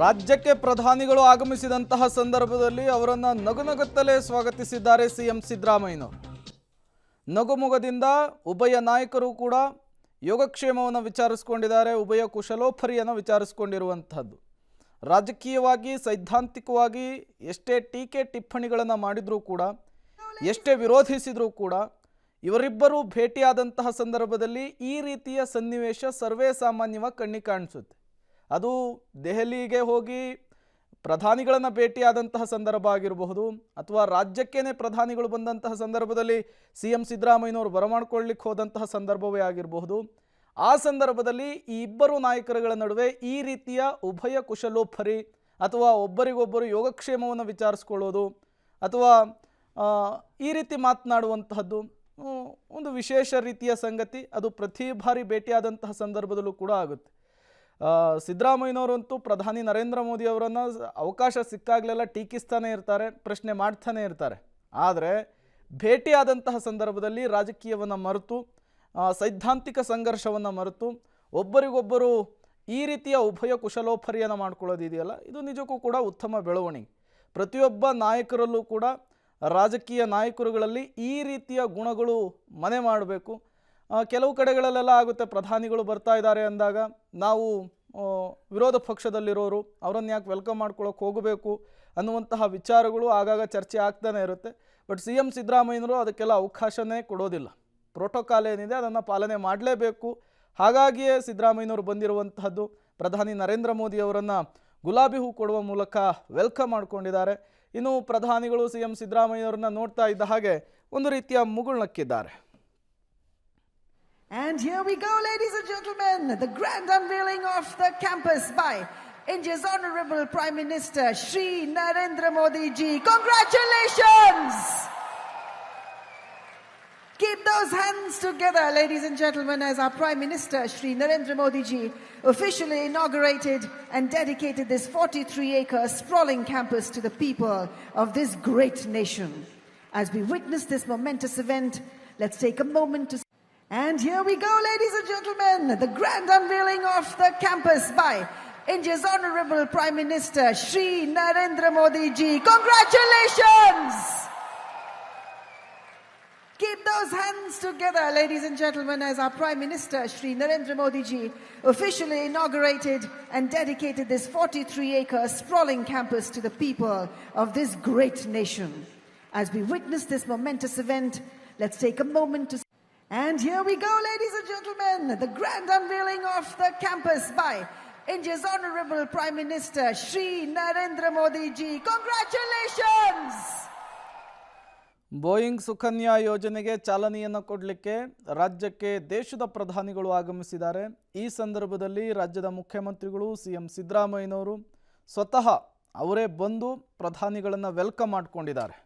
ರಾಜ್ಯಕ್ಕೆ ಪ್ರಧಾನಿಗಳು ಆಗಮಿಸಿದಂತಹ ಸಂದರ್ಭದಲ್ಲಿ ಅವರನ್ನು ನಗುನಗುತ್ತಲೇ ಸ್ವಾಗತಿಸಿದ್ದಾರೆ ಸಿಎಂ ಸಿದ್ದರಾಮಯ್ಯನವರು. ನಗುಮುಗದಿಂದ ಉಭಯ ನಾಯಕರು ಕೂಡ ಯೋಗಕ್ಷೇಮವನ್ನು ವಿಚಾರಿಸಿಕೊಂಡಿದ್ದಾರೆ. ಉಭಯ ಕುಶಲೋಪರಿಯನ್ನು ವಿಚಾರಿಸಿಕೊಂಡಿರುವಂತಹದ್ದು. ರಾಜಕೀಯವಾಗಿ ಸೈದ್ಧಾಂತಿಕವಾಗಿ ಎಷ್ಟೇ ಟೀಕೆ ಟಿಪ್ಪಣಿಗಳನ್ನು ಮಾಡಿದರೂ ಕೂಡ, ಎಷ್ಟೇ ವಿರೋಧಿಸಿದರೂ ಕೂಡ, ಇವರಿಬ್ಬರು ಭೇಟಿಯಾದಂತಹ ಸಂದರ್ಭದಲ್ಲಿ ಈ ರೀತಿಯ ಸನ್ನಿವೇಶ ಸರ್ವೇ ಸಾಮಾನ್ಯವಾಗಿ ಕಣ್ಣಿಗೆ ಕಾಣಿಸುತ್ತೆ. ಅದು ದೆಹಲಿಗೆ ಹೋಗಿ ಪ್ರಧಾನಿಗಳನ್ನು ಭೇಟಿಯಾದಂತಹ ಸಂದರ್ಭ ಆಗಿರಬಹುದು, ಅಥವಾ ರಾಜ್ಯಕ್ಕೇನೆ ಪ್ರಧಾನಿಗಳು ಬಂದಂತಹ ಸಂದರ್ಭದಲ್ಲಿ ಸಿಎಂ ಸಿದ್ದರಾಮಯ್ಯನವರು ಬರಮಾಡ್ಕೊಳ್ಳಿಕ್ಕೆ ಹೋದಂತಹ ಸಂದರ್ಭವೇ ಆಗಿರಬಹುದು. ಆ ಸಂದರ್ಭದಲ್ಲಿ ಈ ಇಬ್ಬರು ನಾಯಕರುಗಳ ನಡುವೆ ಈ ರೀತಿಯ ಉಭಯ ಕುಶಲೋಪರಿ ಅಥವಾ ಒಬ್ಬರಿಗೊಬ್ಬರು ಯೋಗಕ್ಷೇಮವನ್ನು ವಿಚಾರಿಸ್ಕೊಳ್ಳೋದು ಅಥವಾ ಈ ರೀತಿ ಮಾತನಾಡುವಂತಹದ್ದು ಒಂದು ವಿಶೇಷ ರೀತಿಯ ಸಂಗತಿ. ಅದು ಪ್ರತಿ ಬಾರಿ ಭೇಟಿಯಾದಂತಹ ಸಂದರ್ಭದಲ್ಲೂ ಕೂಡ ಆಗುತ್ತೆ. ಸಿದ್ದರಾಮಯ್ಯನವರಂತೂ ಪ್ರಧಾನಿ ನರೇಂದ್ರ ಮೋದಿ ಅವರನ್ನು ಅವಕಾಶ ಸಿಕ್ಕಾಗಲೆಲ್ಲ ಟೀಕಿಸ್ತಾನೆ ಇರ್ತಾರೆ, ಪ್ರಶ್ನೆ ಮಾಡ್ತಾನೆ ಇರ್ತಾರೆ. ಆದರೆ ಭೇಟಿಯಾದಂತಹ ಸಂದರ್ಭದಲ್ಲಿ ರಾಜಕೀಯವನ್ನು ಮರೆತು, ಸೈದ್ಧಾಂತಿಕ ಸಂಘರ್ಷವನ್ನು ಮರೆತು ಒಬ್ಬರಿಗೊಬ್ಬರು ಈ ರೀತಿಯ ಉಭಯ ಕುಶಲೋಪರಿಯನ್ನು ಮಾಡ್ಕೊಳ್ಳೋದಿದೆಯಲ್ಲ, ಇದು ನಿಜಕ್ಕೂ ಕೂಡ ಉತ್ತಮ ಬೆಳವಣಿಗೆ. ಪ್ರತಿಯೊಬ್ಬ ನಾಯಕರಲ್ಲೂ ಕೂಡ, ರಾಜಕೀಯ ನಾಯಕರುಗಳಲ್ಲಿ ಈ ರೀತಿಯ ಗುಣಗಳು ಮನೆ ಮಾಡಬೇಕು. ಕೆಲವು ಕಡೆಗಳಲ್ಲೆಲ್ಲ ಆಗುತ್ತೆ, ಪ್ರಧಾನಿಗಳು ಬರ್ತಾ ಇದ್ದಾರೆ ಅಂದಾಗ ನಾವು ವಿರೋಧ ಪಕ್ಷದಲ್ಲಿರೋರು ಅವರನ್ನು ಯಾಕೆ ವೆಲ್ಕಮ್ ಮಾಡ್ಕೊಳ್ಳೋಕೆ ಹೋಗಬೇಕು ಅನ್ನುವಂತಹ ವಿಚಾರಗಳು ಆಗಾಗ ಚರ್ಚೆ ಆಗ್ತಾನೆ ಇರುತ್ತೆ. ಬಟ್ ಸಿ ಎಂ ಸಿದ್ದರಾಮಯ್ಯನವರು ಅದಕ್ಕೆಲ್ಲ ಅವಕಾಶನೇ ಕೊಡೋದಿಲ್ಲ. ಪ್ರೋಟೋಕಾಲ್ ಏನಿದೆ ಅದನ್ನು ಪಾಲನೆ ಮಾಡಲೇಬೇಕು. ಹಾಗಾಗಿಯೇ ಸಿದ್ದರಾಮಯ್ಯನವರು ಬಂದಿರುವಂತಹದ್ದು. ಪ್ರಧಾನಿ ನರೇಂದ್ರ ಮೋದಿ ಅವರನ್ನು ಗುಲಾಬಿ ಹೂ ಕೊಡುವ ಮೂಲಕ ವೆಲ್ಕಮ್ ಮಾಡ್ಕೊಂಡಿದ್ದಾರೆ. ಇನ್ನು ಪ್ರಧಾನಿಗಳು ಸಿ ಎಂ ಸಿದ್ದರಾಮಯ್ಯನವ್ರನ್ನ ನೋಡ್ತಾ ಇದ್ದ ಹಾಗೆ ಒಂದು ರೀತಿಯ ಮುಗುಳ್ನಕ್ಕಿದ್ದಾರೆ. And here we go, ladies and gentlemen, the grand unveiling of the campus by India's Honorable Prime Minister Shri Narendra Modi ji. Congratulations! Keep those hands together, ladies and gentlemen, as our Prime Minister Shri Narendra Modi ji officially inaugurated and dedicated this 43-acre sprawling campus to the people of this great nation. As we witness this momentous event, let's take a moment to... And here we go, ladies and gentlemen, the grand unveiling of the campus by India's Honorable Prime Minister Shri Narendra Modi ji. Congratulations! Keep those hands together, ladies and gentlemen, as our Prime Minister Shri Narendra Modi ji officially inaugurated and dedicated this 43-acre sprawling campus to the people of this great nation. As we witness this momentous event, let's take a moment to... And here we go, ladies and gentlemen, the grand unveiling of the campus by India's Honorable Prime Minister Shri Narendra Modi ji. Congratulations! Boeing Sukanya ಯೋಜನೆಗೆ ಚಾಲನೆಯನ್ನು ಕೊಡಲಿಕ್ಕೆ ರಾಜ್ಯಕ್ಕೆ ದೇಶದ ಪ್ರಧಾನಿಗಳು ಆಗಮಿಸಿದ್ದಾರೆ. ಈ ಸಂದರ್ಭದಲ್ಲಿ ರಾಜ್ಯದ ಮುಖ್ಯಮಂತ್ರಿಗಳು ಸಿಎಂ ಸಿದ್ದರಾಮಯ್ಯನವರು ಸ್ವತಃ ಅವರೇ ಬಂದು ಪ್ರಧಾನಿಗಳನ್ನು ವೆಲ್ಕಮ್ ಮಾಡಿಕೊಂಡಿದ್ದಾರೆ.